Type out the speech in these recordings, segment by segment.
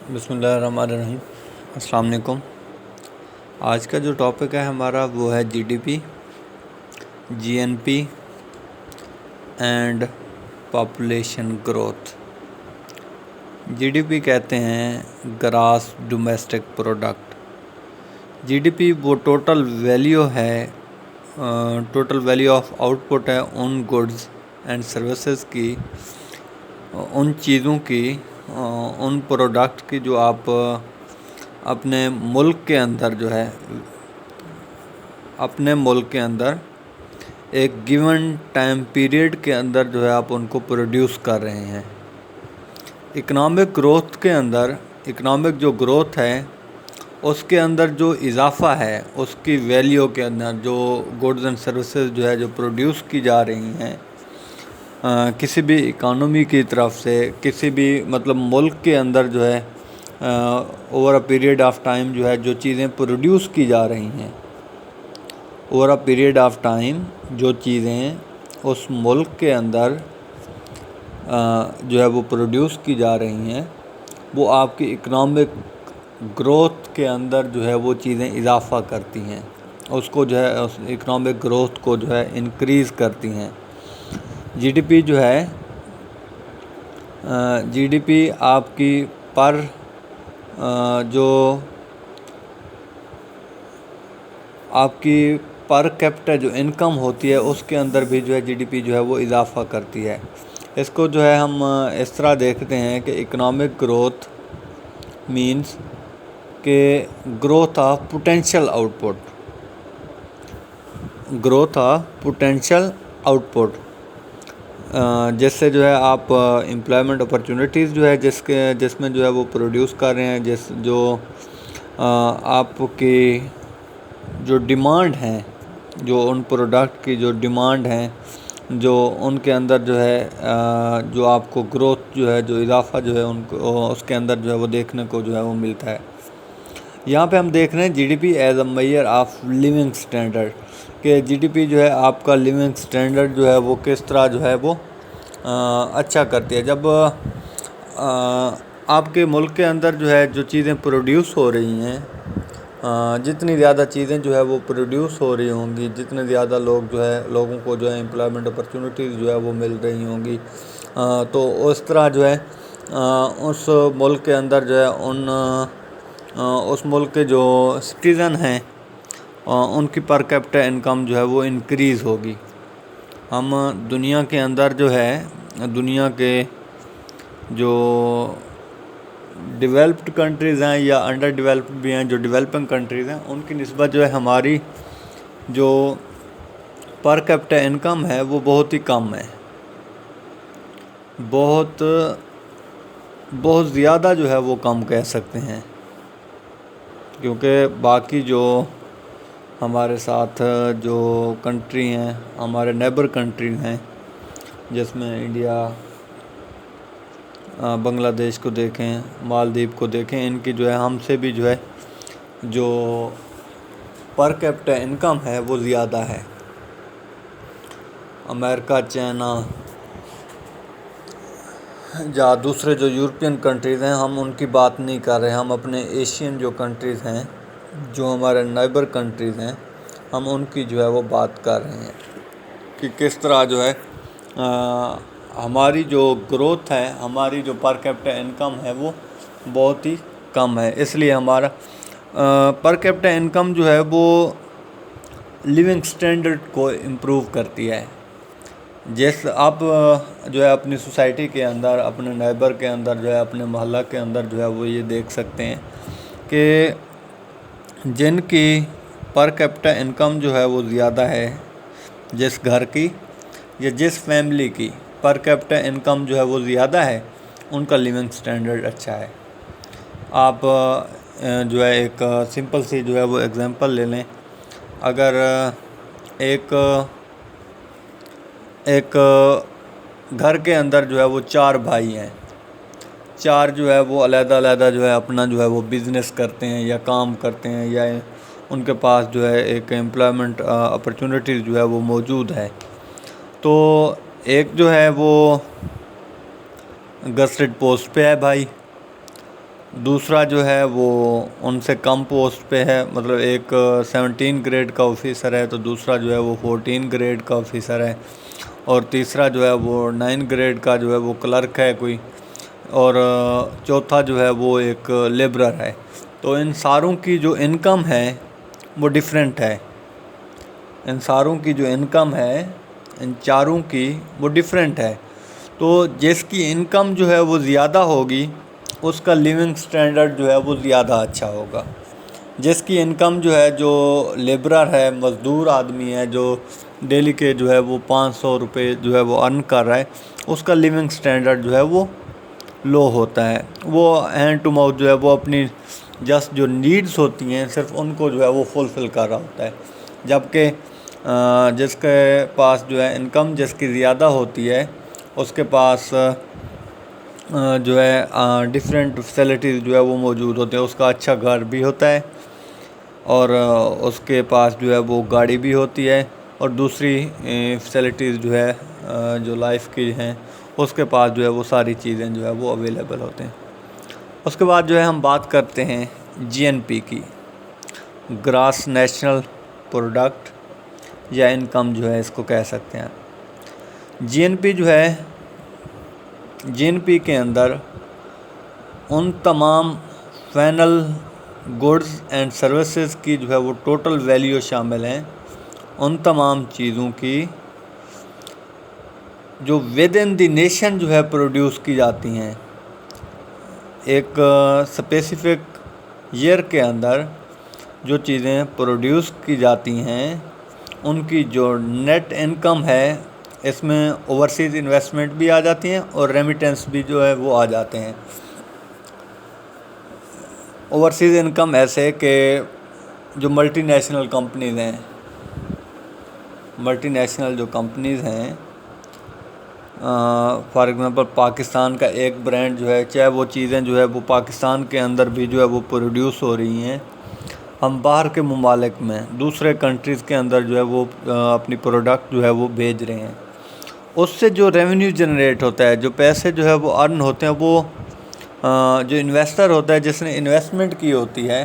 بسم اللہ الرحمن الرحیم۔ السلام علیکم۔ آج کا جو ٹاپک ہے ہمارا وہ ہے G D P, G N P and population growth. G D P کہتے ہیں gross domestic product. G D P وہ ٹوٹل ویلیو ہے، total value of output ہے ان گڈز اینڈ سروسز کی، ان چیزوں کی، ان پروڈکٹ کی جو آپ اپنے ملک کے اندر جو ہے اپنے ملک کے اندر ایک گیون ٹائم پیریڈ کے اندر جو ہے آپ ان کو پروڈیوس کر رہے ہیں۔ اکنامک گروتھ کے اندر، اکنامک جو گروتھ ہے اس کے اندر جو اضافہ ہے، اس کی ویلیو کے اندر جو گڈز اینڈ سروسز جو ہے جو پروڈیوس کی جا رہی ہیں کسی بھی اکانومی کی طرف سے، کسی بھی مطلب ملک کے اندر جو ہے over a period of time جو ہے جو چیزیں پروڈیوس کی جا رہی ہیں، over a period of time جو چیزیں اس ملک کے اندر جو ہے وہ پروڈیوس کی جا رہی ہیں، وہ آپ کی اکنامک گروتھ کے اندر جو ہے وہ چیزیں اضافہ کرتی ہیں، اس کو جو ہے اس اکنامک گروتھ کو جو ہے انکریز کرتی ہیں۔ جی ڈی پی جو ہے جی ڈی پی آپ کی جو آپ کی پر کیپٹا جو انکم ہوتی ہے اس کے اندر بھی جو ہے جی ڈی پی جو ہے وہ اضافہ کرتی ہے۔ اس کو جو ہے ہم اس طرح دیکھتے ہیں کہ اکنامک گروتھ مینس کہ growth of potential out put, growth of potential out put, جس سے جو ہے آپ امپلائمنٹ اپرچونیٹیز جو ہے جس میں جو ہے وہ پروڈیوس کر رہے ہیں، جو آپ کی جو ڈیمانڈ ہیں، جو ان پروڈکٹ کی جو ڈیمانڈ ہیں، جو ان کے اندر جو ہے جو آپ کو گروتھ جو ہے جو اضافہ جو ہے ان کو اس کے اندر جو ہے وہ دیکھنے کو جو ہے وہ ملتا ہے۔ یہاں پہ ہم دیکھ رہے ہیں G D P as a measure of living standard, کہ جی ڈی پی جو ہے آپ کا لیونگ سٹینڈرڈ جو ہے وہ کس طرح جو ہے وہ اچھا کرتی ہے۔ جب آپ کے ملک کے اندر جو ہے جو چیزیں پروڈیوس ہو رہی ہیں، جتنی زیادہ چیزیں جو ہے وہ پروڈیوس ہو رہی ہوں گی، جتنے زیادہ لوگوں کو جو ہے امپلائمنٹ اپرچونیٹیز جو ہے وہ مل رہی ہوں گی، تو اس طرح جو ہے اس ملک کے اندر جو ہے اس ملک کے جو سٹیزن ہیں ان کی پر کیپٹا انکم جو ہے وہ انکریز ہوگی۔ ہم دنیا کے اندر جو ہے دنیا کے جو ڈیولپڈ کنٹریز ہیں یا انڈر ڈیولپڈ بھی ہیں، جو ڈیولپنگ کنٹریز ہیں، ان کی نسبت جو ہے ہماری جو پر کیپٹا انکم ہے وہ بہت ہی کم ہے، بہت زیادہ جو ہے وہ کم کہہ سکتے ہیں، کیونکہ باقی جو ہمارے ساتھ جو کنٹری ہیں، ہمارے نیبر کنٹری ہیں، جس میں انڈیا، بنگلہ دیش کو دیکھیں، مالدیپ کو دیکھیں، ان کی جو ہے ہم سے بھی جو ہے جو پر کیپٹا انکم ہے وہ زیادہ ہے۔ امریکہ، چائنا یا دوسرے جو یورپین کنٹریز ہیں، ہم ان کی بات نہیں کر رہے، ہم اپنے ایشین جو کنٹریز ہیں، جو ہمارے نیبر کنٹریز ہیں، ہم ان کی جو ہے وہ بات کر رہے ہیں کہ کس طرح جو ہے ہماری جو گروتھ ہے، ہماری جو پر کیپٹا انکم ہے وہ بہت ہی کم ہے، اس لیے ہمارا پر کیپٹا انکم جو ہے وہ لیونگ سٹینڈرڈ کو امپروو کرتی ہے۔ جس آپ جو ہے اپنی سوسائٹی کے اندر، اپنے نیبر کے اندر جو ہے، اپنے محلہ کے اندر جو ہے وہ یہ دیکھ سکتے ہیں کہ جن کی پر کیپٹا انکم جو ہے وہ زیادہ ہے، جس گھر کی یا جس فیملی کی پر کیپٹا انکم جو ہے وہ زیادہ ہے، ان کا لیونگ سٹینڈرڈ اچھا ہے۔ آپ جو ہے ایک سمپل سی جو ہے وہ ایگزامپل لے لیں، اگر ایک گھر کے اندر جو ہے وہ 4 بھائی ہیں، 4 جو ہے وہ علیحدہ علیحدہ جو ہے اپنا جو ہے وہ بزنس کرتے ہیں یا کام کرتے ہیں، یا ان کے پاس جو ہے ایک امپلائمنٹ اپرچونیٹیز جو ہے وہ موجود ہے، تو ایک جو ہے وہ گزٹڈ پوسٹ پہ ہے بھائی، دوسرا جو ہے وہ ان سے کم پوسٹ پہ ہے، مطلب ایک 17 گریڈ کا آفیسر ہے تو دوسرا جو ہے وہ 14 گریڈ کا آفیسر ہے، اور تیسرا جو ہے وہ 9 گریڈ کا جو ہے وہ کلرک ہے کوئی، اور چوتھا جو ہے وہ ایک لیبرر ہے۔ تو ان ساروں کی جو انکم ہے وہ ڈیفرنٹ ہے، ان ساروں کی جو انکم ہے ان چاروں کی وہ ڈیفرنٹ ہے۔ تو جس کی انکم جو ہے وہ زیادہ ہوگی اس کا لیونگ سٹینڈرڈ جو ہے وہ زیادہ اچھا ہوگا۔ جس کی انکم جو ہے، جو لیبرر ہے، مزدور آدمی ہے، جو ڈیلی کے جو ہے وہ 500 روپے جو ہے وہ ارن کر رہا ہے، اس کا لیونگ سٹینڈرڈ جو ہے وہ لو ہوتا ہے۔ وہ ہینڈ ٹو ماؤتھ جو ہے وہ اپنی جسٹ جو نیڈز ہوتی ہیں صرف ان کو جو ہے وہ فلفل کر رہا ہوتا ہے، جبکہ جس کے پاس جو ہے انکم جس کی زیادہ ہوتی ہے اس کے پاس جو ہے ڈیفرنٹ فیسلٹیز جو ہے وہ موجود ہوتے ہیں۔ اس کا اچھا گھر بھی ہوتا ہے، اور اس کے پاس جو ہے وہ گاڑی بھی ہوتی ہے، اور دوسری فیسلٹیز جو ہے جو لائف کی ہیں اس کے پاس جو ہے وہ ساری چیزیں جو ہے وہ اویلیبل ہوتے ہیں۔ اس کے بعد جو ہے ہم بات کرتے ہیں جی این پی کی، گراس نیشنل پروڈکٹ یا انکم جو ہے اس کو کہہ سکتے ہیں۔ جی این پی جو ہے، جی این پی کے اندر ان تمام فائنل گڈز اینڈ سروسز کی جو ہے وہ ٹوٹل ویلیو شامل ہیں، ان تمام چیزوں کی جو ود ان دی نیشن جو ہے پروڈیوس کی جاتی ہیں۔ ایک اسپیسیفک ایئر کے اندر جو چیزیں پروڈیوس کی جاتی ہیں ان کی جو نیٹ انکم ہے، اس میں اوورسیز انویسٹمنٹ بھی آ جاتی ہیں اور ریمیٹنس بھی جو ہے وہ آ جاتے ہیں۔ اوورسیز انکم ایسے کہ جو ملٹی نیشنل کمپنیز ہیں، ملٹی نیشنل جو کمپنیز ہیں، فار ایگزامپل پاکستان کا ایک برانڈ جو ہے، چاہے وہ چیزیں جو ہے وہ پاکستان کے اندر بھی جو ہے وہ پروڈیوس ہو رہی ہیں، ہم باہر کے ممالک میں دوسرے کنٹریز کے اندر جو ہے وہ اپنی پروڈکٹ جو ہے وہ بھیج رہے ہیں، اس سے جو ریونیو جنریٹ ہوتا ہے، جو پیسے جو ہے وہ ارن ہوتے ہیں، وہ جو انویسٹر ہوتا ہے جس نے انویسٹمنٹ کی ہوتی ہے،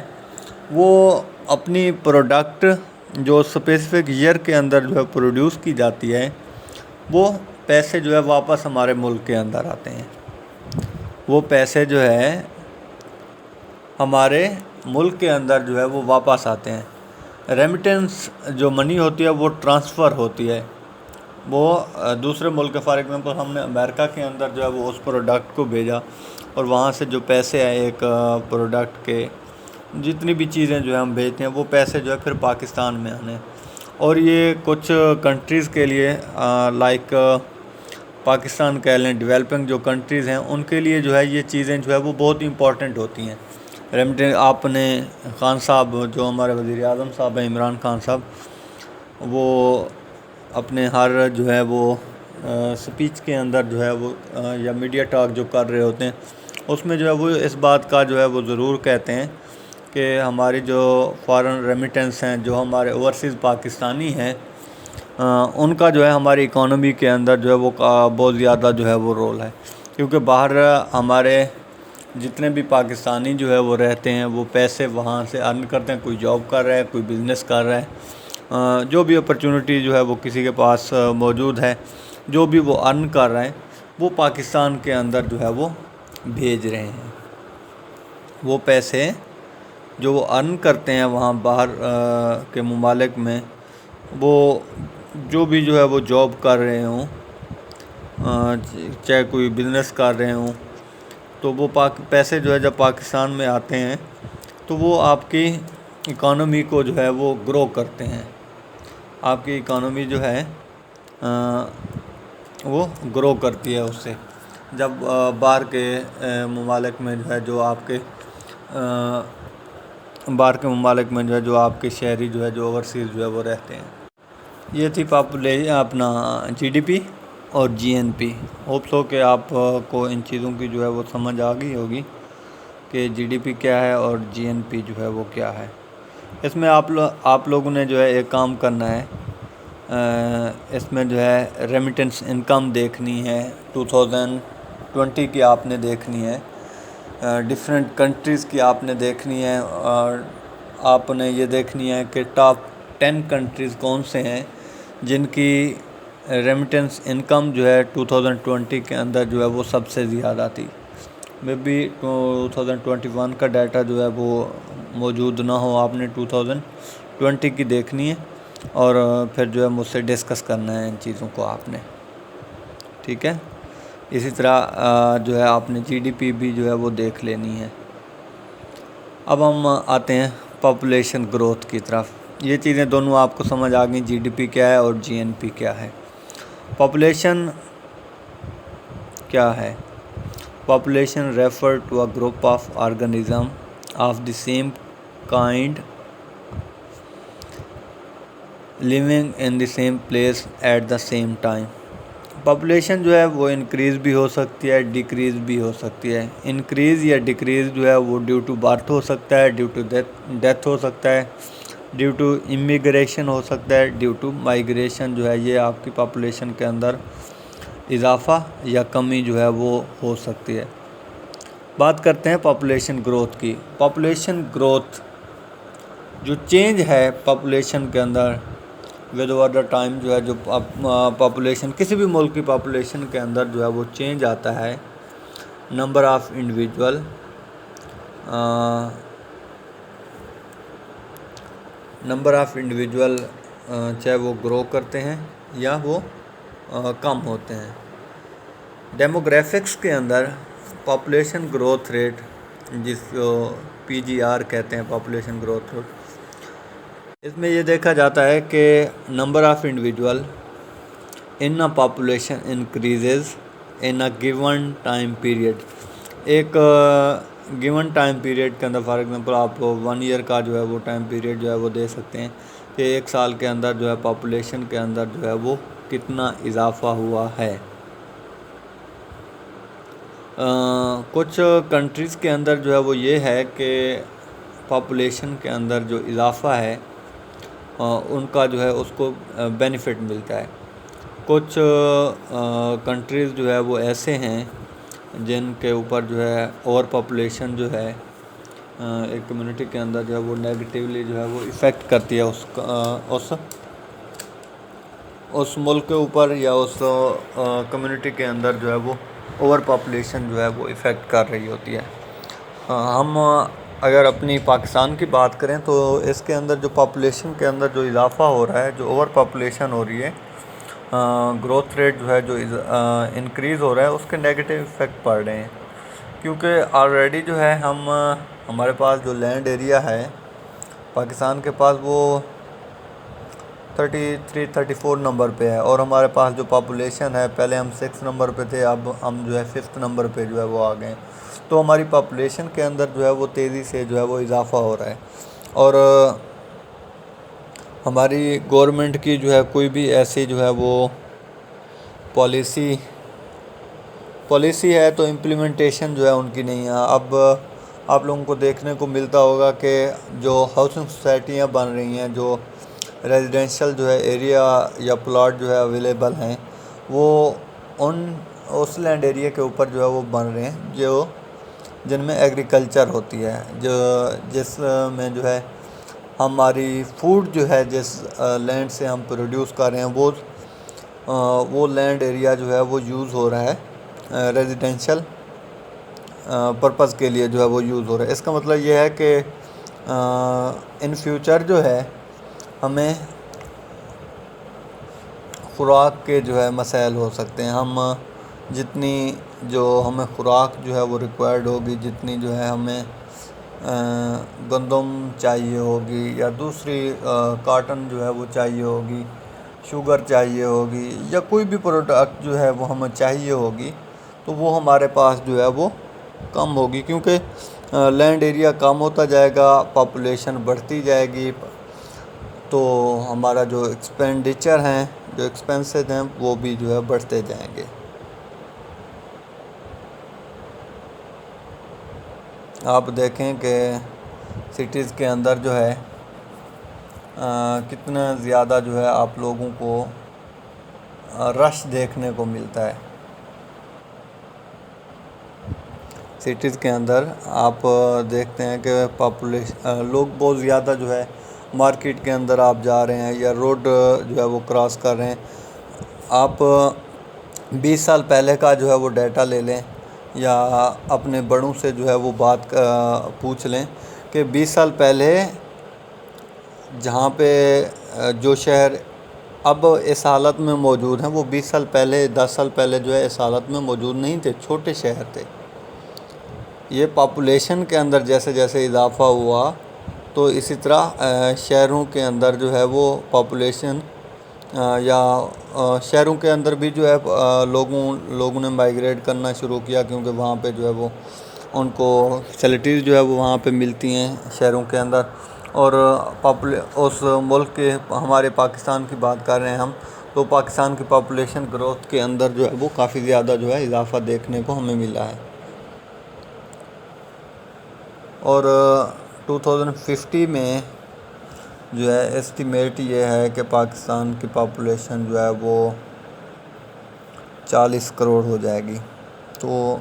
وہ اپنی پروڈکٹ جو اسپیسیفک ایئر کے اندر جو ہے پروڈیوس کی جاتی ہے، وہ پیسے جو ہے واپس ہمارے ملک کے اندر آتے ہیں۔ وہ پیسے جو ہے ہمارے ملک کے اندر جو ہے وہ واپس آتے ہیں۔ ریمیٹنس جو منی ہوتی ہے وہ ٹرانسفر ہوتی ہے، وہ دوسرے ملک، فار ایگزامپل ہم نے امریکہ کے اندر جو ہے وہ اس پروڈکٹ کو بھیجا، اور وہاں سے جو پیسے آئے ایک پروڈکٹ کے، جتنی بھی چیزیں جو ہے ہم بھیجتے ہیں وہ پیسے جو ہے پھر پاکستان میں آنے، اور یہ کچھ کنٹریز کے لیے لائک پاکستان کہہ لیں، ڈیولپنگ جو کنٹریز ہیں ان کے لیے جو ہے یہ چیزیں جو ہے وہ بہت امپورٹنٹ ہوتی ہیں۔ ریمیٹنس، آپ نے خان صاحب جو ہمارے وزیر اعظم صاحب ہیں، عمران خان صاحب، وہ اپنے ہر جو ہے وہ سپیچ کے اندر جو ہے وہ یا میڈیا ٹاک جو کر رہے ہوتے ہیں اس میں جو ہے وہ اس بات کا جو ہے وہ ضرور کہتے ہیں کہ ہماری جو فارن ریمیٹنس ہیں، جو ہمارے اوورسیز پاکستانی ہیں، ان کا جو ہے ہماری اکانومی کے اندر جو ہے وہ بہت زیادہ جو ہے وہ رول ہے، کیونکہ باہر ہمارے جتنے بھی پاکستانی جو ہے وہ رہتے ہیں وہ پیسے وہاں سے ارن کرتے ہیں، کوئی جاب کر رہا ہے، کوئی بزنس کر رہا ہے، جو بھی اپرچونٹی جو ہے وہ کسی کے پاس موجود ہے، جو بھی وہ ارن کر رہے ہیں وہ پاکستان کے اندر جو ہے وہ بھیج رہے ہیں۔ وہ پیسے جو وہ ارن کرتے ہیں وہاں باہر کے ممالک میں، وہ جو بھی جو ہے وہ جاب کر رہے ہوں، چاہے کوئی بزنس کر رہے ہوں، تو وہ پیسے جو ہے جب پاکستان میں آتے ہیں تو وہ آپ کی اکانومی کو جو ہے وہ گرو کرتے ہیں، آپ کی اکانومی جو ہے وہ گرو کرتی ہے اس سے، جب باہر کے ممالک میں جو ہے جو آپ کے باہر کے ممالک میں جو ہے جو آپ کے شہری جو ہے جو اوورسیز جو ہے وہ رہتے ہیں۔ یہ تھی اپنا جی ڈی پی اور جی این پی۔ ہوپ سو کہ آپ کو ان چیزوں کی جو ہے وہ سمجھ آ گئی ہوگی کہ جی ڈی پی کیا ہے اور جی این پی جو ہے وہ کیا ہے۔ اس میں آپ لوگوں نے جو ہے ایک کام کرنا ہے، اس میں جو ہے ریمیٹنس انکم دیکھنی ہے 2020 کی، آپ نے دیکھنی ہے ڈفرینٹ کنٹریز کی آپ نے دیکھنی ہے، اور آپ نے یہ دیکھنی ہے کہ ٹاپ 10 کنٹریز کون سے ہیں جن کی ریمیٹنس انکم جو ہے 2020 کے اندر جو ہے وہ سب سے زیادہ تھی۔ میں بھی 2021 کا ڈیٹا جو ہے وہ موجود نہ ہو، آپ نے 2020 کی دیکھنی ہے اور پھر جو ہے مجھ سے ڈسکس کرنا ہے ان چیزوں کو آپ نے، ٹھیک ہے۔ اسی طرح جو ہے آپ نے جی ڈی پی بھی جو ہے وہ دیکھ لینی ہے۔ اب ہم آتے ہیں پاپولیشن گروتھ کی طرف۔ یہ چیزیں دونوں آپ کو سمجھ آ گئیں، جی ڈی پی کیا ہے اور جی این پی کیا ہے۔ پاپولیشن کیا ہے؟ Population refer to a group of organism of the same kind living in the same place at the same time. Population جو ہے وہ انکریز بھی ہو سکتی ہے، ڈیکریز بھی ہو سکتی ہے۔ انکریز یا ڈیکریز جو ہے وہ ڈیو ٹو برتھ ہو سکتا ہے، ڈیو ٹو ڈیتھ ہو سکتا ہے، ڈیو ٹو امیگریشن ہو سکتا ہے، ڈیو ٹو مائیگریشن جو ہے یہ آپ کی پاپولیشن کے اندر اضافہ یا کمی جو ہے وہ ہو سکتی ہے۔ بات کرتے ہیں پاپولیشن گروتھ کی۔ پاپولیشن گروتھ جو چینج ہے پاپولیشن کے اندر ود اوور دا ٹائم جو ہے، جو پاپولیشن کسی بھی ملک کی پاپولیشن کے اندر جو ہے وہ چینج آتا ہے، نمبر آف انڈیویجول چاہے وہ گرو کرتے ہیں یا وہ کم ہوتے ہیں۔ ڈیموگرافکس کے اندر پاپولیشن گروتھ ریٹ، جس کو پی جی آر کہتے ہیں، پاپولیشن گروتھ ریٹ، اس میں یہ دیکھا جاتا ہے کہ number of individual in a population increases in a given time period. ایک گیون ٹائم پیریڈ کے اندر، فار ایگزامپل آپ 1 ایئر کا جو ہے وہ ٹائم پیریڈ جو ہے وہ دے سکتے ہیں کہ 1 سال کے اندر جو ہے پاپولیشن کے اندر جو ہے وہ کتنا اضافہ ہوا ہے۔ کچھ کنٹریز کے اندر جو ہے وہ یہ ہے کہ پاپولیشن کے اندر جو اضافہ ہے ان کا جو ہے اس کو بینیفٹ ملتا ہے۔ کچھ کنٹریز جو ہے وہ ایسے ہیں جن کے اوپر جو ہے اوور پاپولیشن جو ہے ایک کمیونٹی کے اندر جو ہے وہ نیگیٹیولی جو ہے وہ افیکٹ کرتی ہے اس ملک کے اوپر، یا اس کمیونٹی کے اندر جو ہے وہ اوور پاپولیشن جو ہے وہ افیکٹ کر رہی ہوتی ہے۔ ہم اگر اپنی پاکستان کی بات کریں تو اس کے اندر جو پاپولیشن کے اندر جو اضافہ ہو رہا ہے، جو اوور پاپولیشن ہو رہی ہے، گروتھ ریٹ جو ہے جو انکریز ہو رہا ہے، اس کے نیگیٹو افیکٹ پڑ رہے ہیں، کیونکہ آلریڈی جو ہے ہمارے پاس جو لینڈ ایریا ہے پاکستان کے پاس وہ 34 نمبر پہ ہے، اور ہمارے پاس جو پاپولیشن ہے، پہلے ہم 6 نمبر پہ تھے، اب ہم جو ہے 5 نمبر پہ جو ہے وہ آ گئے ہیں۔ تو ہماری پاپولیشن کے اندر جو ہے وہ تیزی سے جو ہے وہ اضافہ ہو رہا ہے، اور ہماری گورنمنٹ کی جو ہے کوئی بھی ایسی جو ہے وہ پالیسی ہے تو امپلیمنٹیشن جو ہے ان کی نہیں ہے۔ اب آپ لوگوں کو دیکھنے کو ملتا ہوگا کہ جو ہاؤسنگ سوسائٹیاں بن رہی ہیں، جو ریزیڈینشل جو ہے ایریا یا پلاٹ جو ہے اویلیبل ہیں، وہ اس لینڈ ایریا کے اوپر جو ہے وہ بن رہے ہیں جن میں ایگریکلچر ہوتی ہے، جس میں جو ہے ہماری فوڈ جو ہے جس لینڈ سے ہم پروڈیوس کر رہے ہیں، وہ لینڈ ایریا جو ہے وہ یوز ہو رہا ہے ریزیڈینشل پرپز کے لیے جو ہے وہ یوز ہو رہا ہے۔ اس کا مطلب یہ ہے کہ ان فیوچر جو ہے ہمیں خوراک کے جو ہے مسائل ہو سکتے ہیں۔ ہم جتنی جو ہمیں خوراک جو ہے وہ ریکوائرڈ ہوگی، جتنی جو ہے ہمیں گندم چاہیے ہوگی یا دوسری کاٹن جو ہے وہ چاہیے ہوگی، شوگر چاہیے ہوگی، یا کوئی بھی پروڈکٹ جو ہے وہ ہمیں چاہیے ہوگی، تو وہ ہمارے پاس جو ہے وہ کم ہوگی، کیونکہ لینڈ ایریا کم ہوتا جائے گا، پاپولیشن بڑھتی جائے گی، تو ہمارا جو ایکسپینڈیچر ہیں، جو ایکسپینسز ہیں، وہ بھی جو ہے بڑھتے جائیں گے۔ آپ دیکھیں کہ سٹیز کے اندر جو ہے کتنا زیادہ جو ہے آپ لوگوں کو رش دیکھنے کو ملتا ہے۔ سٹیز کے اندر آپ دیکھتے ہیں کہ پاپولیشن لوگ بہت زیادہ جو ہے مارکیٹ کے اندر آپ جا رہے ہیں یا روڈ جو ہے وہ کراس کر رہے ہیں. آپ 20 سال پہلے کا جو ہے وہ ڈیٹا لے لیں یا اپنے بڑوں سے جو ہے وہ بات پوچھ لیں کہ 20 سال پہلے جہاں پہ جو شہر اب اس حالت میں موجود ہیں وہ 20 سال پہلے 10 سال پہلے جو ہے اس حالت میں موجود نہیں تھے. چھوٹے شہر تھے. یہ پاپولیشن کے اندر جیسے جیسے اضافہ ہوا تو اسی طرح شہروں کے اندر جو ہے وہ پاپولیشن یا شہروں کے اندر بھی جو ہے لوگوں نے مائیگریٹ کرنا شروع کیا کیونکہ وہاں پہ جو ہے وہ ان کو فیسلٹیز جو ہے وہ وہاں پہ ملتی ہیں شہروں کے اندر. اور اس ملک کے ہمارے پاکستان کی بات کر رہے ہیں ہم تو پاکستان کی پاپولیشن گروتھ کے اندر جو ہے وہ کافی زیادہ جو ہے اضافہ دیکھنے کو ہمیں ملا ہے. اور 2050 میں جو ہے ایسٹیمیٹ یہ ہے کہ پاکستان کی پاپولیشن جو ہے وہ 40 کروڑ ہو جائے گی. تو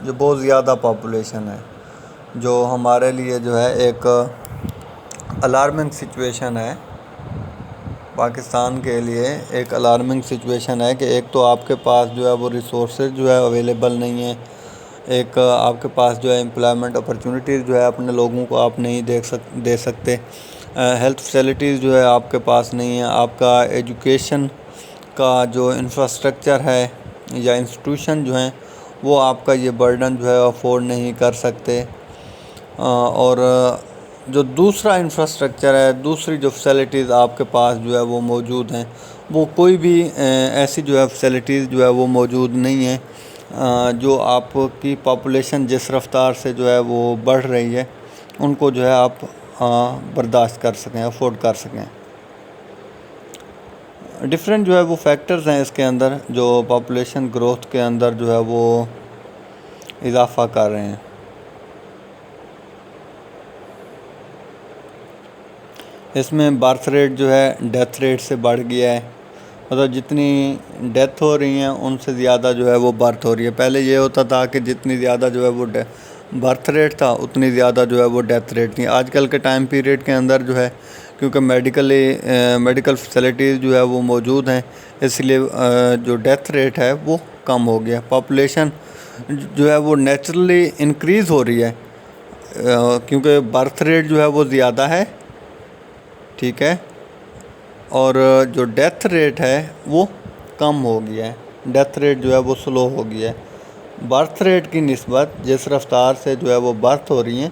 یہ بہت زیادہ پاپولیشن ہے جو ہمارے لیے جو ہے ایک الارمنگ سچویشن ہے. پاکستان کے لیے ایک الارمنگ سچویشن ہے کہ ایک تو آپ کے پاس جو ہے وہ ریسورسز جو ہے اویلیبل نہیں ہیں. ایک آپ کے پاس جو ہے امپلائمنٹ اپرچونیٹیز جو ہے اپنے لوگوں کو آپ نہیں دے سکتے. ہیلتھ فیسلٹیز جو ہے آپ کے پاس نہیں ہیں. آپ کا ایجوکیشن کا جو انفراسٹرکچر ہے یا انسٹیٹیوشن جو ہیں وہ آپ کا یہ برڈن جو ہے افورڈ نہیں کر سکتے. اور جو دوسرا انفراسٹرکچر ہے دوسری جو فیسلٹیز آپ کے پاس جو ہے وہ موجود ہیں وہ کوئی بھی ایسی جو ہے فیسلٹیز جو ہے وہ موجود نہیں ہیں جو آپ کی پاپولیشن جس رفتار سے جو ہے وہ بڑھ رہی ہے ان کو جو ہے آپ برداشت کر سکیں افورڈ کر سکیں. ڈفرینٹ جو ہے وہ فیکٹرز ہیں اس کے اندر جو پاپولیشن گروتھ کے اندر جو ہے وہ اضافہ کر رہے ہیں. اس میں برتھ ریٹ جو ہے ڈیتھ ریٹ سے بڑھ گیا ہے. مطلب جتنی ڈیتھ ہو رہی ہیں ان سے زیادہ جو ہے وہ برتھ ہو رہی ہے. پہلے یہ ہوتا تھا کہ جتنی زیادہ جو ہے وہ برتھ ریٹ تھا اتنی زیادہ جو ہے وہ ڈیتھ ریٹ تھی. آج کل کے ٹائم پیریڈ کے اندر جو ہے کیونکہ میڈیکل فیسلٹیز جو ہے وہ موجود ہیں اس لیے جو ڈیتھ ریٹ ہے وہ کم ہو گیا. پاپولیشن جو ہے وہ نیچرلی انکریز ہو رہی ہے کیونکہ برتھ ریٹ جو ہے وہ زیادہ ہے. ٹھیک ہے. اور جو ڈیتھ ریٹ ہے وہ کم ہو گیا ہے. ڈیتھ ریٹ جو ہے وہ سلو ہو گیا ہے. برتھ ریٹ کی نسبت جس رفتار سے جو ہے وہ برتھ ہو رہی ہیں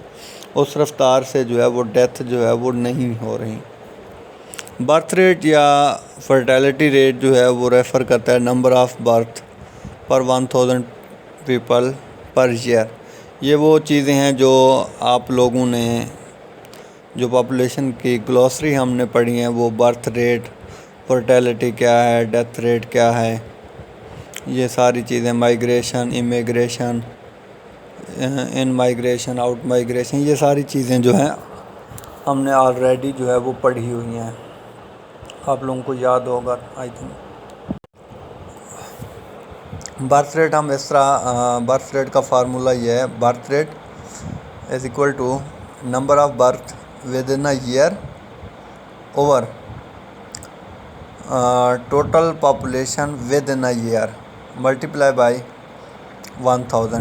اس رفتار سے جو ہے وہ ڈیتھ جو ہے وہ نہیں ہو رہی. برتھ ریٹ یا فرٹیلٹی ریٹ جو ہے وہ ریفر کرتا ہے number of birth per 1000 people per year. یہ وہ چیزیں ہیں جو آپ لوگوں نے جو پاپولیشن کی گلوسری ہم نے پڑھی ہیں وہ برتھ ریٹ فرٹیلٹی کیا ہے ڈیتھ ریٹ کیا ہے یہ ساری چیزیں مائیگریشن امیگریشن ان مائیگریشن آؤٹ مائیگریشن یہ ساری چیزیں جو ہیں ہم نے آلریڈی جو ہے وہ پڑھی ہوئی ہیں. آپ لوگوں کو یاد ہوگا آئی تھنک. برتھ ریٹ ہم اس طرح برتھ ریٹ کا فارمولہ یہ ہے birth rate is equal to number of birth within a year over total population within a year multiply by 1000.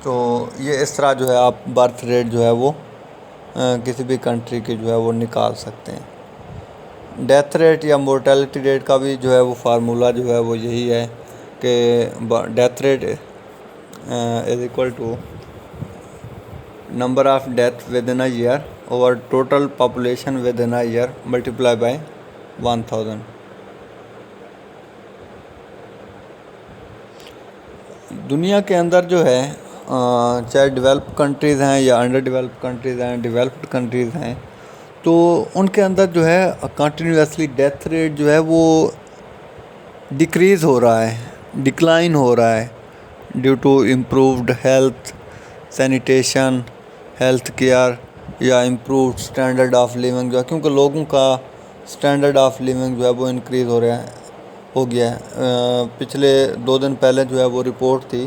تو یہ اس طرح جو ہے آپ برتھ ریٹ جو ہے وہ کسی بھی کنٹری کی جو ہے وہ نکال سکتے ہیں. ڈیتھ ریٹ یا مورٹیلٹی ریٹ کا بھی جو ہے وہ فارمولہ جو ہے وہ یہی ہے کہ death rate is equal to number of death within a year over total population within a year multiply by 1000. دنیا کے اندر جو ہے چاہے ڈیولپ کنٹریز ہیں یا انڈر ڈیولپ کنٹریز ہیں ڈیولپڈ کنٹریز ہیں تو ان کے اندر جو ہے کنٹینیوسلی ڈیتھ ریٹ جو ہے وہ ڈیکریز ہو رہا ہے ڈکلائن ہو رہا ہے due to improved health sanitation health care یا امپرووڈ اسٹینڈرڈ آف لیونگ جو ہے کیونکہ لوگوں کا اسٹینڈرڈ آف لیونگ جو ہے وہ انکریز ہو گیا ہے. پچھلے 2 دن پہلے جو ہے وہ رپورٹ تھی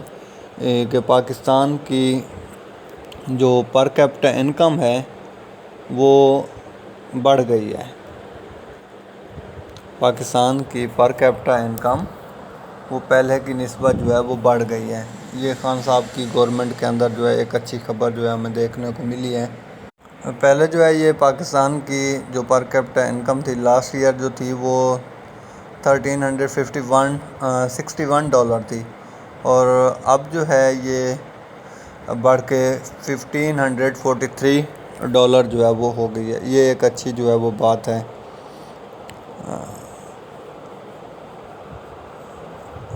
کہ پاکستان کی جو پر کیپٹا انکم ہے وہ بڑھ گئی ہے۔ پاکستان کی پر کیپٹا انکم وہ پہلے کی نسبت جو ہے وہ بڑھ گئی ہے۔ یہ خان صاحب کی گورنمنٹ کے اندر جو ہے ایک اچھی خبر جو ہے ہمیں دیکھنے کو ملی ہے۔ پہلے جو ہے یہ پاکستان کی جو پر کیپٹا انکم تھی لاسٹ ایئر جو تھی وہ $1361 تھی، اور اب جو ہے یہ بڑھ کے $1543 جو ہے وہ ہو گئی ہے۔ یہ ایک اچھی جو ہے وہ بات ہے۔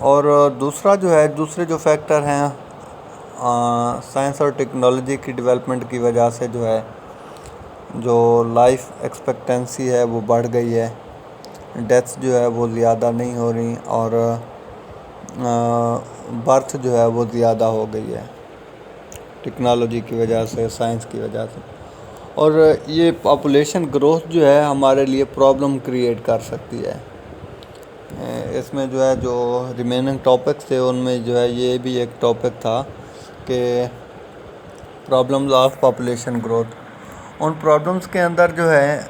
اور دوسرا جو ہے دوسرے جو فیکٹر ہیں سائنس اور ٹیکنالوجی کی ڈیولپمنٹ کی وجہ سے جو ہے جو لائف ایکسپیکٹنسی ہے وہ بڑھ گئی ہے، ڈیتھس جو ہے وہ زیادہ نہیں ہو رہی، اور برتھ جو ہے وہ زیادہ ہو گئی ہے ٹیکنالوجی کی وجہ سے، سائنس کی وجہ سے۔ اور یہ پاپولیشن گروتھ جو ہے ہمارے لیے پرابلم کریٹ کر سکتی ہے۔ اس میں جو ہے جو ریمیننگ ٹاپکس تھے ان میں جو ہے یہ بھی ایک ٹاپک تھا کہ problems of population growth. In problems کے اندر جو ہے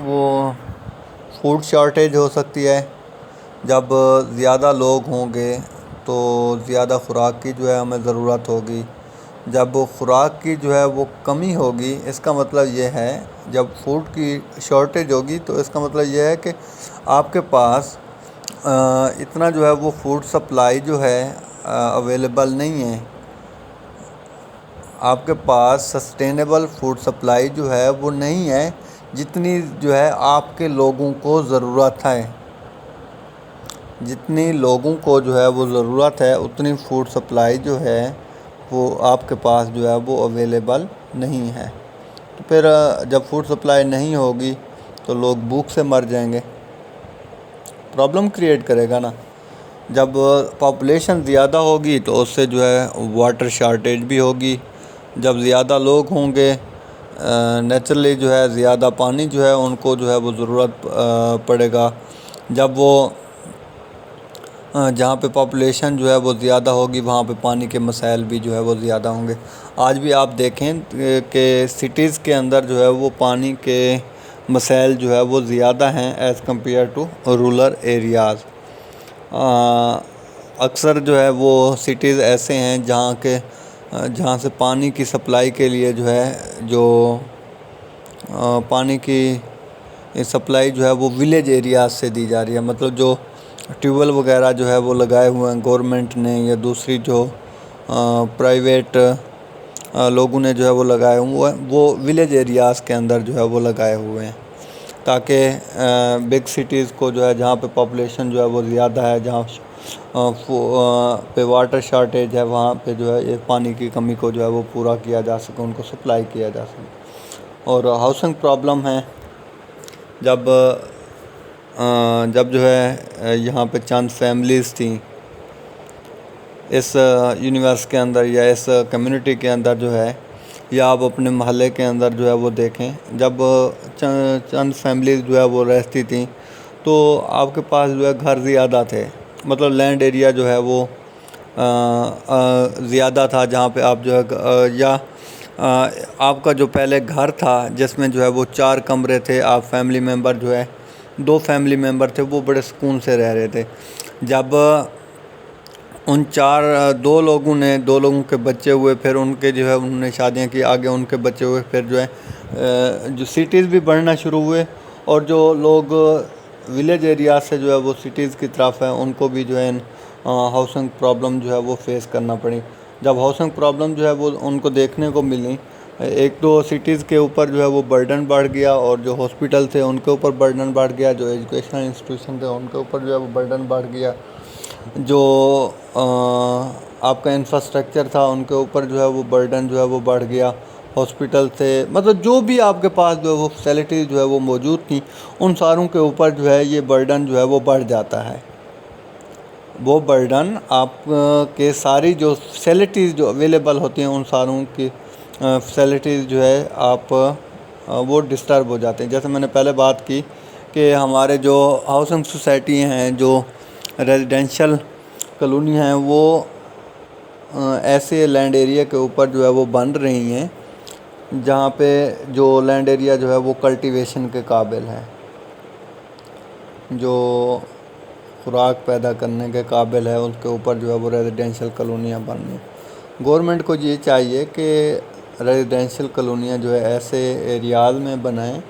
وہ فوڈ شارٹیج ہو سکتی ہے، جب زیادہ لوگ ہوں گے تو زیادہ خوراک کی جو ہے ہمیں ضرورت ہوگی، جب خوراک کی جو ہے وہ کمی ہوگی اس کا مطلب یہ ہے، جب فوڈ کی شارٹیج ہوگی تو اس کا مطلب یہ ہے کہ آپ کے پاس اتنا جو ہے وہ فوڈ سپلائی جو ہے اویلیبل نہیں ہے، آپ کے پاس سسٹینیبل فوڈ سپلائی جو ہے وہ نہیں ہے جتنی جو ہے آپ کے لوگوں کو ضرورت ہے، جتنی لوگوں کو جو ہے وہ ضرورت ہے اتنی فوڈ سپلائی جو ہے وہ آپ کے پاس جو ہے وہ اویلیبل نہیں ہے۔ تو پھر جب فوڈ سپلائی نہیں ہوگی تو لوگ بھوک سے مر جائیں گے، پرابلم کریٹ کرے گا نا۔ جب پاپولیشن زیادہ ہوگی تو اس سے جو ہے واٹر شارٹیج بھی ہوگی، جب زیادہ لوگ ہوں گے نیچرلی جو ہے زیادہ پانی جو ہے ان کو جو ہے وہ ضرورت پڑے گا، جب وہ جہاں پہ پاپولیشن جو ہے وہ زیادہ ہوگی وہاں پہ پانی کے مسائل بھی جو ہے وہ زیادہ ہوں گے۔ آج بھی آپ دیکھیں کہ سٹیز کے اندر جو ہے وہ پانی کے مسائل جو ہے وہ زیادہ ہیں as compare to rural areas. اکثر جو ہے وہ سٹیز ایسے ہیں جہاں سے پانی کی سپلائی کے لیے جو ہے جو پانی کی سپلائی جو ہے وہ ولیج ایریاز سے دی جا رہی ہے، مطلب جو ٹیوب ویل وغیرہ جو ہے وہ لگائے ہوئے ہیں گورنمنٹ نے یا دوسری جو پرائیویٹ لوگوں نے جو ہے وہ لگائے ہوئے ہیں، وہ ولیج ایریاز کے اندر جو ہے وہ لگائے ہوئے ہیں، تاکہ بگ سٹیز کو جو ہے جہاں پہ پاپولیشن جو ہے وہ زیادہ ہے، جہاں پہ واٹر شارٹیج ہے، وہاں پہ جو ہے یہ پانی کی کمی کو جو ہے وہ پورا کیا جا سکے، ان کو سپلائی کیا جا سکے۔ اور ہاؤسنگ پرابلم ہے، جب جو ہے یہاں پہ چند فیملیز تھیں اس یونیورس کے اندر یا اس کمیونٹی کے اندر جو ہے، یا آپ اپنے محلے کے اندر جو ہے وہ دیکھیں، جب چند فیملیز جو ہے وہ رہتی تھیں تو آپ کے پاس جو ہے گھر زیادہ تھے، مطلب لینڈ ایریا جو ہے وہ زیادہ تھا، جہاں پہ آپ جو ہے یا آپ کا جو پہلے گھر تھا جس میں جو ہے وہ 4 کمرے تھے، آپ فیملی ممبر جو ہے 2 فیملی ممبر تھے، وہ بڑے سکون سے رہ رہے تھے۔ جب ان 2 لوگوں کے بچے ہوئے، پھر ان کے جو ہے انہوں نے شادیاں کی، آگے ان کے بچے ہوئے، پھر جو ہے جو سٹیز بھی بڑھنا شروع ہوئے، اور جو لوگ ولیج ایریا سے جو ہے وہ سٹیز کی طرف ہیں ان کو بھی جو ہے ہاؤسنگ پرابلم جو ہے وہ فیس کرنا پڑی۔ جب ہاؤسنگ پرابلم جو ہے وہ ان کو دیکھنے کو ملی، 1-2 سٹیز کے اوپر جو ہے وہ برڈن بڑھ گیا، اور جو ہاسپٹل تھے ان کے اوپر برڈن بڑھ گیا، جو ایجوکیشنل انسٹیٹیوشن تھے ان کے اوپر جو ہے وہ برڈن بڑھ گیا، جو آپ کا انفراسٹرکچر تھا ان کے اوپر جو ہے وہ برڈن جو ہے وہ بڑھ گیا، ہاسپٹل تھے، مطلب جو بھی آپ کے پاس جو ہے وہ فیسلٹیز جو ہے وہ موجود تھیں، ان ساروں کے اوپر جو ہے یہ برڈن جو ہے وہ بڑھ جاتا ہے۔ وہ برڈن آپ کے ساری جو فیسلٹیز جو اویلیبل ہوتی ہیں ان ساروں کی فیسلٹیز جو ہے آپ وہ ڈسٹرب ہو جاتے ہیں۔ جیسے میں نے پہلے بات کی کہ ہمارے جو ہاؤسنگ سوسائٹی ہیں، جو ریزیڈینشل کالونی ہیں، وہ ایسے لینڈ ایریا کے اوپر جو ہے وہ بن رہی ہیں جہاں پہ جو لینڈ ایریا جو ہے وہ کلٹیویشن کے قابل ہے، جو خوراک پیدا کرنے کے قابل ہے، ان کے اوپر جو ہے وہ ریزیڈینشیل کالونیاں بننی۔ گورنمنٹ کو یہ چاہیے کہ ریزیڈینشیل کالونیاں جو ہے ایسے ایریاز میں بنائیں،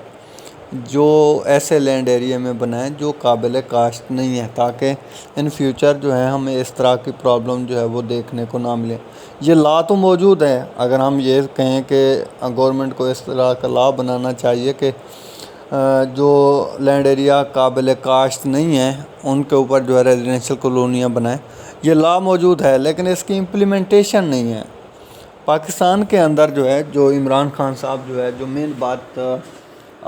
جو ایسے لینڈ ایریا میں بنائیں جو قابل کاشت نہیں ہے، تاکہ ان فیوچر جو ہے ہمیں اس طرح کی پرابلم جو ہے وہ دیکھنے کو نہ ملے۔ یہ لا تو موجود ہے، اگر ہم یہ کہیں کہ گورنمنٹ کو اس طرح کا لا بنانا چاہیے کہ جو لینڈ ایریا قابل کاشت نہیں ہیں ان کے اوپر جو ہے ریزیڈینشیل کالونیاں بنائیں، یہ لا موجود ہے، لیکن اس کی امپلیمنٹیشن نہیں ہے۔ پاکستان کے اندر جو ہے، جو عمران خان صاحب جو ہے، جو مین بات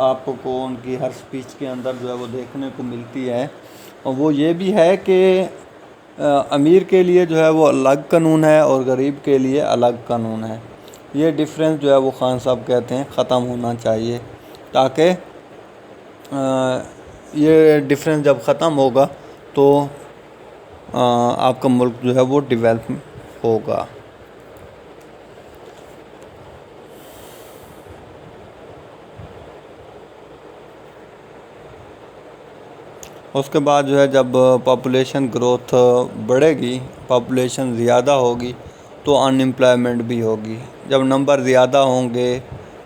آپ کو ان کی ہر سپیچ کے اندر جو ہے وہ دیکھنے کو ملتی ہے، اور وہ یہ بھی ہے کہ امیر کے لیے جو ہے وہ الگ قانون ہے اور غریب کے لیے الگ قانون ہے۔ یہ ڈیفرنس جو ہے وہ خان صاحب کہتے ہیں ختم ہونا چاہیے، تاکہ یہ ڈیفرنس جب ختم ہوگا تو آپ کا ملک جو ہے وہ ڈیولپ ہوگا۔ اس کے بعد جو ہے جب پاپولیشن گروتھ بڑھے گی، پاپولیشن زیادہ ہوگی تو ان امپلائمنٹ بھی ہوگی۔ جب نمبر زیادہ ہوں گے،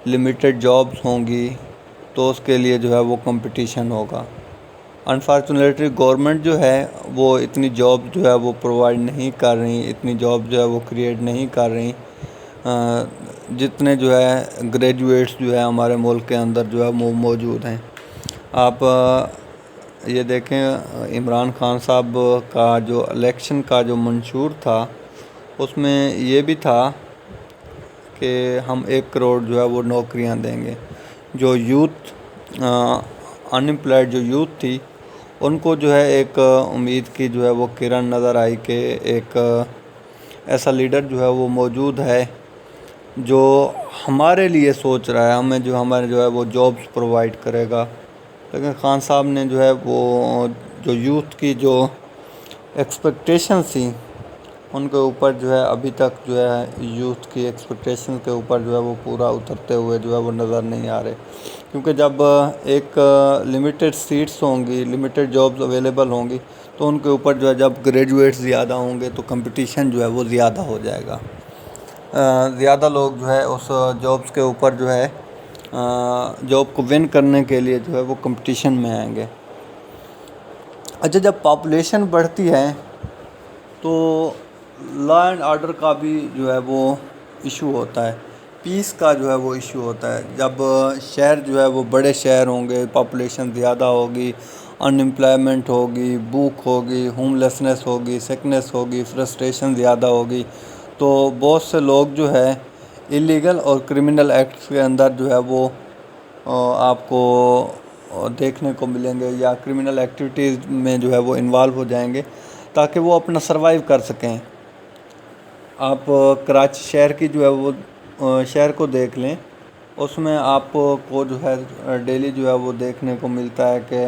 لمیٹڈ جابس ہوں گی، تو اس کے لیے جو ہے وہ کمپٹیشن ہوگا۔ انفارچونیٹلی گورنمنٹ جو ہے وہ اتنی جاب جو ہے وہ پرووائڈ نہیں کر رہی، اتنی جاب جو ہے وہ کریٹ نہیں کر رہی جتنے جو ہے گریجویٹس جو ہے ہمارے ملک کے اندر جو ہے وہ موجود ہیں۔ آپ یہ دیکھیں، عمران خان صاحب کا جو الیکشن کا جو منشور تھا، اس میں یہ بھی تھا کہ ہم 1 کروڑ جو ہے وہ نوکریاں دیں گے۔ جو یوتھ ان امپلائڈ جو یوتھ تھی، ان کو جو ہے ایک امید کی جو ہے وہ کرن نظر آئی کہ ایک ایسا لیڈر جو ہے وہ موجود ہے جو ہمارے لیے سوچ رہا ہے، ہمیں جو ہمارے جو ہے وہ جابس پرووائڈ کرے گا۔ لیکن خان صاحب نے جو ہے وہ جو یوتھ کی جو ایکسپیکٹیشنز تھیں، ان کے اوپر جو ہے ابھی تک جو ہے یوتھ کی ایکسپیکٹیشن کے اوپر جو ہے وہ پورا اترتے ہوئے جو ہے وہ نظر نہیں آ رہے، کیونکہ جب ایک لمیٹڈ سیٹس ہوں گی، لمیٹڈ جابز اویلیبل ہوں گی، تو ان کے اوپر جو ہے جب گریجویٹس زیادہ ہوں گے تو کمپٹیشن جو ہے وہ زیادہ ہو جائے گا۔ زیادہ لوگ جو ہے اس جابس کے اوپر جو ہے جاب کو ون کرنے کے لیے جو ہے وہ کمپٹیشن میں آئیں گے۔ اچھا، جب پاپولیشن بڑھتی ہے تو لا اینڈ آرڈر کا بھی جو ہے وہ ایشو ہوتا ہے، پیس کا جو ہے وہ ایشو ہوتا ہے۔ جب شہر جو ہے وہ بڑے شہر ہوں گے، پاپولیشن زیادہ ہوگی، ان امپلائمنٹ ہوگی، بھوک ہوگی، ہوم لیسنس ہوگی، سکنس ہوگی، فرسٹریشن زیادہ ہوگی، تو بہت سے لوگ جو ہے ایلیگل اور کرمنل ایکٹس کے اندر جو ہے وہ آپ کو دیکھنے کو ملیں گے، یا کرمنل ایکٹیویٹیز میں جو ہے وہ انوالو ہو جائیں گے تاکہ وہ اپنا سروائیو کر سکیں۔ آپ کراچی شہر کی جو ہے وہ شہر کو دیکھ لیں، اس میں آپ کو جو ہے ڈیلی جو ہے وہ دیکھنے کو ملتا ہے کہ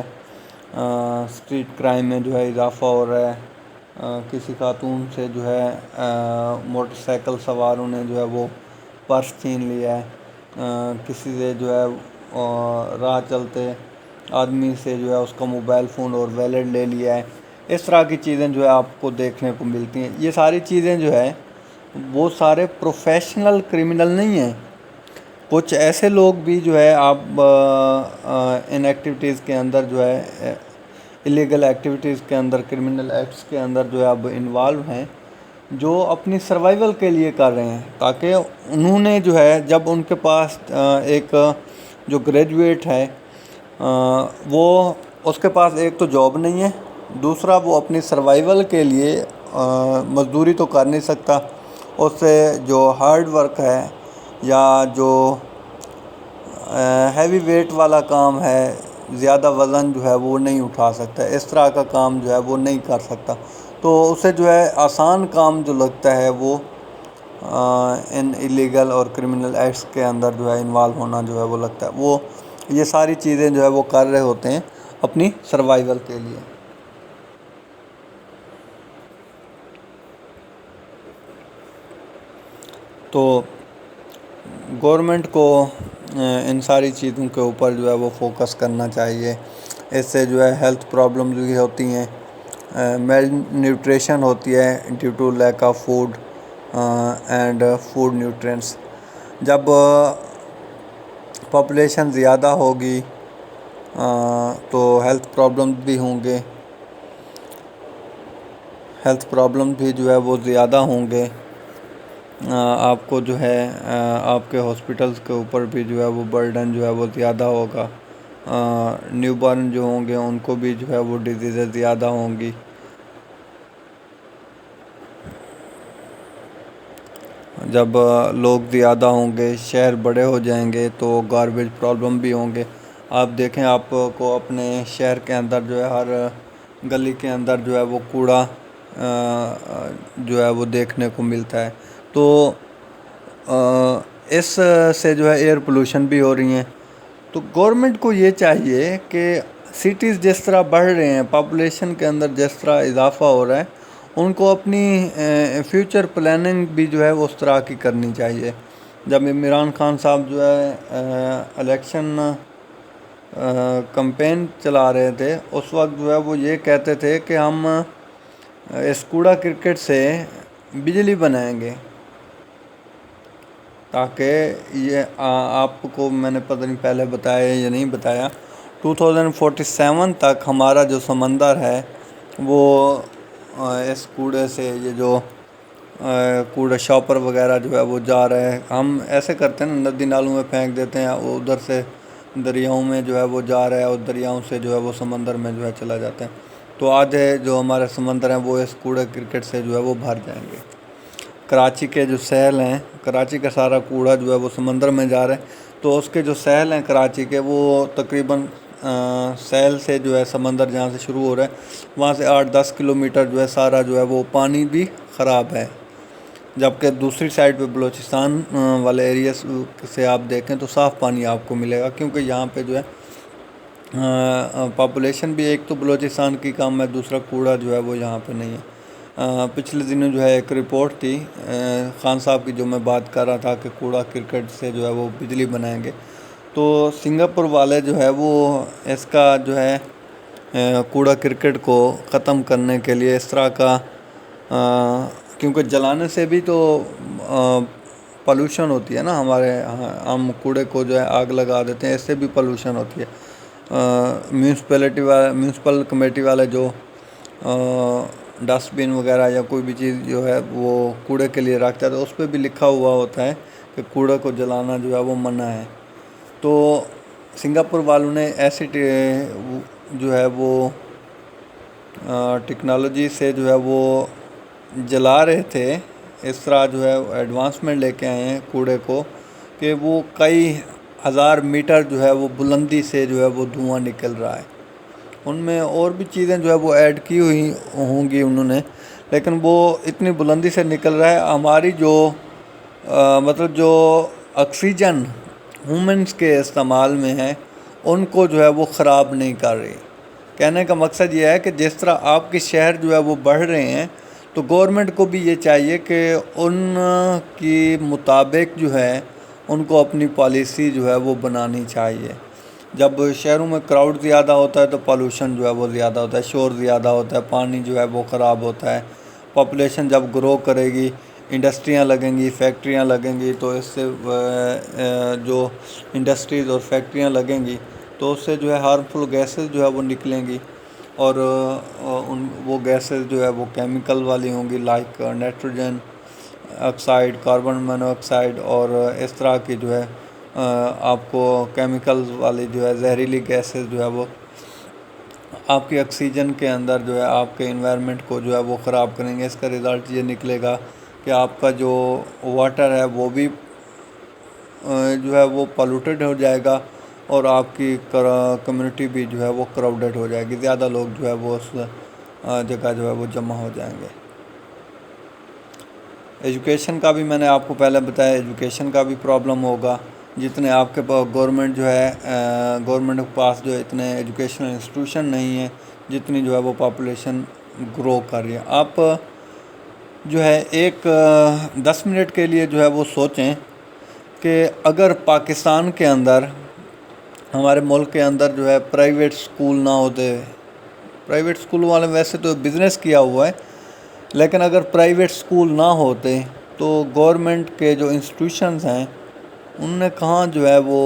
اسٹریٹ کرائم میں جو ہے اضافہ ہو رہا ہے۔ کسی خاتون سے جو ہے موٹر سائیکل سواروں نے جو ہے وہ پرس چھین لیا ہے، کسی سے جو ہے راہ چلتے آدمی سے جو ہے اس کا موبائل فون اور ویلیٹ لے لیا ہے۔ اس طرح کی چیزیں جو ہے آپ کو دیکھنے کو ملتی ہیں۔ یہ ساری چیزیں جو ہے وہ سارے پروفیشنل کرمنل نہیں ہیں، کچھ ایسے لوگ بھی جو ہے آپ ان ایکٹیویٹیز کے اندر جو ہے ایلیگل ایکٹیویٹیز کے اندر، کرمنل ایکٹس کے اندر جو ہے اب انوالو ہیں، جو اپنی سروائیول کے لیے کر رہے ہیں، تاکہ انہوں نے جو ہے جب ان کے پاس ایک جو گریجویٹ ہے وہ اس کے پاس ایک تو جاب نہیں ہے، دوسرا وہ اپنی سروائیول کے لیے مزدوری تو کر نہیں سکتا، اس سے جو ہارڈ ورک ہے یا جو ہیوی ویٹ والا کام ہے، زیادہ وزن جو ہے وہ نہیں اٹھا سکتا، اس طرح کا کام جو ہے وہ نہیں کر سکتا، تو اسے جو ہے آسان کام جو لگتا ہے وہ ان ایلیگل اور کرمنل ایکٹس کے اندر جو ہے انوالو ہونا جو ہے وہ لگتا ہے، وہ یہ ساری چیزیں جو ہے وہ کر رہے ہوتے ہیں اپنی سروائیول کے لیے۔ تو گورنمنٹ کو ان ساری چیزوں کے اوپر جو ہے وہ فوکس کرنا چاہیے. اس سے جو ہے ہیلتھ پرابلمز بھی ہوتی ہیں, میل نیوٹریشن ہوتی ہے due to lack of food and food nutrients. جب پاپولیشن زیادہ ہوگی تو ہیلتھ پرابلم بھی ہوں گے, ہیلتھ پرابلم بھی جو ہے وہ زیادہ ہوں گے. آپ کو جو ہے آپ کے ہاسپٹلس کے اوپر بھی جو ہے وہ برڈن جو ہے وہ زیادہ ہوگا. نیو بارن جو ہوں گے ان کو بھی جو ہے وہ ڈیزیزیں زیادہ ہوں گی. جب لوگ زیادہ ہوں گے, شہر بڑے ہو جائیں گے تو گاربیج پرابلم بھی ہوں گے. آپ دیکھیں آپ کو اپنے شہر کے اندر جو ہے ہر گلی کے اندر جو ہے وہ کوڑا جو ہے وہ دیکھنے کو ملتا ہے. تو اس سے جو ہے ایئر پولوشن بھی ہو رہی ہیں. تو گورنمنٹ کو یہ چاہیے کہ سٹیز جس طرح بڑھ رہے ہیں, پاپولیشن کے اندر جس طرح اضافہ ہو رہا ہے, ان کو اپنی فیوچر پلاننگ بھی جو ہے وہ اس طرح کی کرنی چاہیے. جب عمران خان صاحب جو ہے الیکشن کمپین چلا رہے تھے, اس وقت جو ہے وہ یہ کہتے تھے کہ ہم اس کوڑا کرکٹ سے بجلی بنائیں گے, تاکہ یہ آپ کو میں نے پتہ نہیں پہلے بتایا یا نہیں بتایا, 2047 تک ہمارا جو سمندر ہے وہ اس کوڑے سے, یہ جو کوڑا شاپر وغیرہ جو ہے وہ جا رہا ہے, ہم ایسے کرتے ہیں نا, ندی نالوں میں پھینک دیتے ہیں, وہ ادھر سے دریاؤں میں جو ہے وہ جا رہا ہے, اور دریاؤں سے جو ہے وہ سمندر میں جو ہے چلا جاتا ہے. تو آدھے جو ہمارے سمندر ہیں وہ اس کوڑے کرکٹ سے جو ہے وہ بھر جائیں گے. کراچی کے جو ساحل ہیں, کراچی کا سارا کوڑا جو ہے وہ سمندر میں جا رہا ہے, تو اس کے جو ساحل ہیں کراچی کے, وہ تقریباً ساحل سے جو ہے سمندر جہاں سے شروع ہو رہا ہے وہاں سے 8-10 کلومیٹر جو ہے سارا جو ہے وہ پانی بھی خراب ہے. جبکہ دوسری سائڈ پہ بلوچستان والے ایریاز سے آپ دیکھیں تو صاف پانی آپ کو ملے گا, کیونکہ یہاں پہ جو ہے پاپولیشن بھی ایک تو بلوچستان کی کم ہے, دوسرا کوڑا جو ہے وہ یہاں پہ نہیں ہے. پچھلے دنوں جو ہے ایک رپورٹ تھی خان صاحب کی, جو میں بات کر رہا تھا کہ کوڑا کرکٹ سے جو ہے وہ بجلی بنائیں گے, تو سنگاپور والے جو ہے وہ اس کا جو ہے کوڑا کرکٹ کو ختم کرنے کے لیے اس طرح کا, کیونکہ جلانے سے بھی تو پولوشن ہوتی ہے نا, ہمارے ہم کوڑے کو جو ہے آگ لگا دیتے ہیں, اس سے بھی پولوشن ہوتی ہے. میونسپل کمیٹی والے جو ڈسٹ بن وغیرہ یا کوئی بھی چیز جو ہے وہ کوڑے کے لیے رکھتا ہے, تو اس پہ بھی لکھا ہوا ہوتا ہے کہ کوڑے کو جلانا جو ہے وہ منع ہے. تو سنگاپور والوں نے ایسی جو ہے وہ ٹیکنالوجی سے جو ہے وہ جلا رہے تھے, اس طرح جو ہے ایڈوانسمنٹ لے کے آئے ہیں کوڑے کو, کہ وہ کئی ہزار میٹر جو ہے وہ بلندی سے جو ہے وہ دھواں نکل رہا ہے. ان میں اور بھی چیزیں جو ہے وہ ایڈ کی ہوئی ہوں گی انہوں نے, لیکن وہ اتنی بلندی سے نکل رہا ہے, ہماری جو مطلب جو آکسیجن ہیومنس کے استعمال میں ہے ان کو جو ہے وہ خراب نہیں کر رہی. کہنے کا مقصد یہ ہے کہ جس طرح آپ کے شہر جو ہے وہ بڑھ رہے ہیں, تو گورنمنٹ کو بھی یہ چاہیے کہ ان کی مطابق جو ہے ان کو اپنی پالیسی جو ہے وہ بنانی چاہیے. جب شہروں میں کراؤڈ زیادہ ہوتا ہے تو پالوشن جو ہے وہ زیادہ ہوتا ہے, شور زیادہ ہوتا ہے, پانی جو ہے وہ خراب ہوتا ہے. پاپولیشن جب گرو کرے گی, انڈسٹریاں لگیں گی, فیکٹریاں لگیں گی, تو اس سے جو انڈسٹریز اور فیکٹریاں لگیں گی تو اس سے جو ہے ہارمفل گیسز جو ہے وہ نکلیں گی, اور وہ گیسز جو ہے وہ کیمیکل والی ہوں گی, like nitrogen oxide, carbon mono oxide, اور اس طرح کی جو ہے آپ کو کیمیکلز والی جو ہے زہریلی گیسز جو ہے وہ آپ کی آکسیجن کے اندر جو ہے آپ کے انوائرمنٹ کو جو ہے وہ خراب کریں گے. اس کا رزلٹ یہ نکلے گا کہ آپ کا جو واٹر ہے وہ بھی جو ہے وہ پالوٹیڈ ہو جائے گا, اور آپ کی کمیونٹی بھی جو ہے وہ کراؤڈڈ ہو جائے گی, زیادہ لوگ جو ہے وہ اس جگہ جو ہے وہ جمع ہو جائیں گے. ایجوکیشن کا بھی میں نے آپ کو پہلے بتایا, ایجوکیشن کا بھی پرابلم ہوگا. جتنے آپ کے پاس گورنمنٹ جو ہے گورنمنٹ کے پاس جو ہے اتنے ایجوکیشنل انسٹیٹیوشن نہیں ہیں جتنی جو ہے وہ پاپولیشن گرو کر رہی ہے. آپ جو ہے ایک 10 منٹ کے لیے جو ہے وہ سوچیں کہ اگر پاکستان کے اندر ہمارے ملک کے اندر جو ہے پرائیویٹ سکول نہ ہوتے، پرائیویٹ سکول والے ویسے تو بزنس کیا ہوا ہے، لیکن اگر پرائیویٹ سکول نہ ہوتے تو گورنمنٹ کے جو انسٹیٹیوشنز ہیں ان نے کہاں جو ہے وہ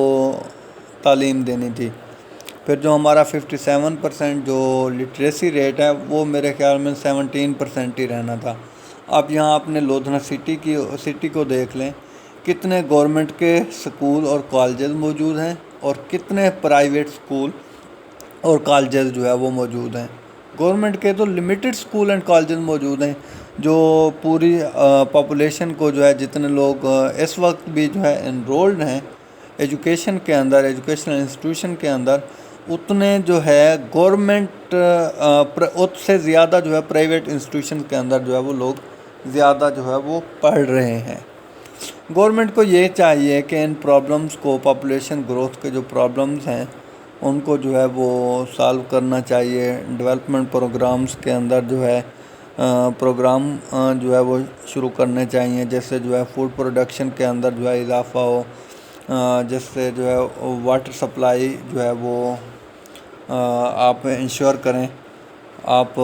تعلیم دینی تھی۔ پھر جو ہمارا 57% جو لٹریسی ریٹ ہے وہ میرے خیال میں 17% ہی رہنا تھا۔ آپ یہاں اپنے لدھیانہ سٹی کو دیکھ لیں، کتنے گورنمنٹ کے سکول اور کالجز موجود ہیں اور کتنے پرائیویٹ سکول اور کالجز جو ہے وہ موجود ہیں۔ گورنمنٹ کے تو لمیٹڈ سکول اینڈ کالجز موجود ہیں جو پوری پاپولیشن کو جو ہے جتنے لوگ اس وقت بھی جو ہے انرولڈ ہیں ایجوکیشن کے اندر، ایجوکیشنل انسٹیٹیوشن کے اندر، اتنے جو ہے گورنمنٹ اس سے زیادہ جو ہے پرائیویٹ انسٹیٹیوشن کے اندر جو ہے وہ لوگ زیادہ جو ہے وہ پڑھ رہے ہیں۔ گورنمنٹ کو یہ چاہیے کہ ان پرابلمس کو، پاپولیشن گروتھ کے جو پرابلمس ہیں ان کو جو ہے وہ سالو کرنا چاہیے۔ ڈیولپمنٹ پروگرامز کے اندر جو ہے پروگرام جو ہے وہ شروع کرنے چاہیے، جیسے جو ہے فوڈ پروڈکشن کے اندر جو ہے اضافہ ہو، جس سے جو ہے واٹر سپلائی جو ہے وہ آپ انشور کریں، آپ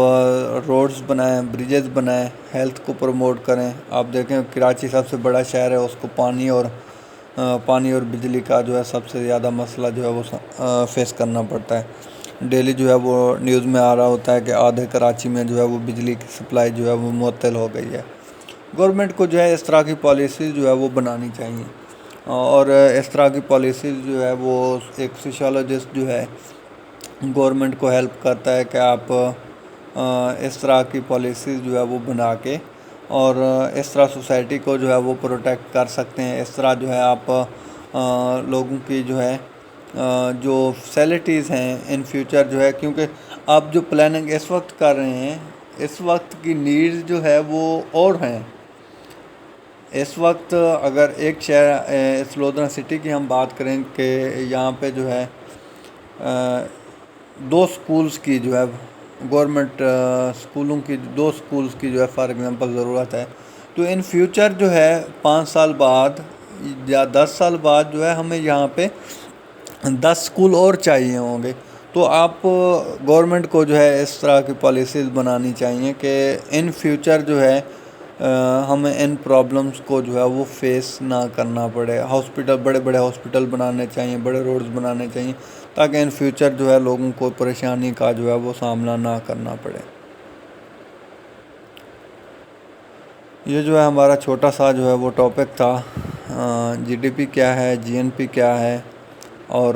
روڈز بنائیں، بریجز بنائیں، ہیلتھ کو پروموٹ کریں۔ آپ دیکھیں کراچی سب سے بڑا شہر ہے، اس کو پانی اور بجلی کا جو ہے سب سے زیادہ مسئلہ جو ہے وہ فیس کرنا پڑتا ہے۔ ڈیلی جو ہے وہ نیوز میں آ رہا ہوتا ہے کہ آدھے کراچی میں جو ہے وہ بجلی کی سپلائی جو ہے وہ معطل ہو گئی ہے۔ گورنمنٹ کو جو ہے اس طرح کی پالیسیز جو ہے وہ بنانی چاہیے، اور اس طرح کی پالیسیز جو ہے وہ ایک سوشیالوجسٹ جو ہے گورنمنٹ کو ہیلپ کرتا ہے کہ آپ اس طرح کی پالیسیز جو ہے وہ بنا کے اور اس طرح سوسائٹی کو جو ہے وہ پروٹیکٹ کر سکتے ہیں۔ اس طرح جو ہے آپ لوگوں کی جو ہے جو فیسلٹیز ہیں ان فیوچر جو ہے، کیونکہ آپ جو پلاننگ اس وقت کر رہے ہیں، اس وقت کی نیڈز جو ہے وہ اور ہیں۔ اس وقت اگر ایک شہر اس لدھیانہ سٹی کی ہم بات کریں کہ یہاں پہ جو ہے 2 سکولز کی جو ہے گورنمنٹ سکولوں کی 2 سکولز کی جو ہے فار ایگزامپل ضرورت ہے، تو ان فیوچر جو ہے 5 سال بعد یا 10 سال بعد جو ہے ہمیں یہاں پہ 10 سکول اور چاہیے ہوں گے۔ تو آپ گورنمنٹ کو جو ہے اس طرح کی پالیسیز بنانی چاہیے کہ ان فیوچر جو ہے ہمیں ان پرابلمس کو جو ہے وہ فیس نہ کرنا پڑے۔ بڑے بڑے ہاسپٹل بنانے چاہیے، بڑے روڈز بنانے چاہیے، تاکہ ان فیوچر جو ہے لوگوں کو پریشانی کا جو ہے وہ سامنا نہ کرنا پڑے۔ یہ جو ہے ہمارا چھوٹا سا جو ہے وہ ٹاپک تھا، جی ڈی پی کیا ہے، جی این پی کیا ہے، اور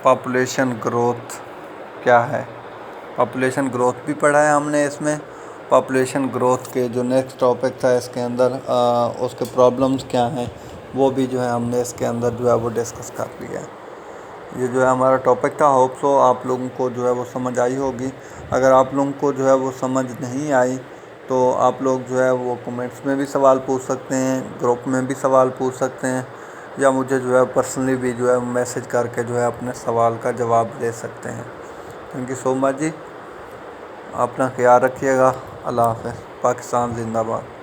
پاپولیشن گروتھ کیا ہے۔ پاپولیشن گروتھ بھی پڑھا ہے ہم نے اس میں۔ پاپولیشن گروتھ کے جو نیکسٹ ٹاپک تھا اس کے اندر اس کے پرابلمس کیا ہیں وہ بھی جو ہے ہم نے اس کے اندر جو ہے وہ ڈسکس کر لیا ہے۔ یہ جو ہے ہمارا ٹاپک تھا، ہوپ سو آپ لوگوں کو جو ہے وہ سمجھ آئی ہوگی۔ اگر آپ لوگوں کو جو ہے وہ سمجھ نہیں آئی تو آپ لوگ جو ہے وہ کمنٹس میں بھی سوال پوچھ سکتے ہیں، گروپ میں بھی سوال پوچھ سکتے ہیں، یا مجھے جو ہے پرسنلی بھی جو ہے میسج کر کے جو ہے اپنے سوال کا جواب دے سکتے ہیں۔ تھینک یو سو مچ جی، اپنا خیال رکھیے گا۔ اللہ حافظ۔ پاکستان زندہ باد۔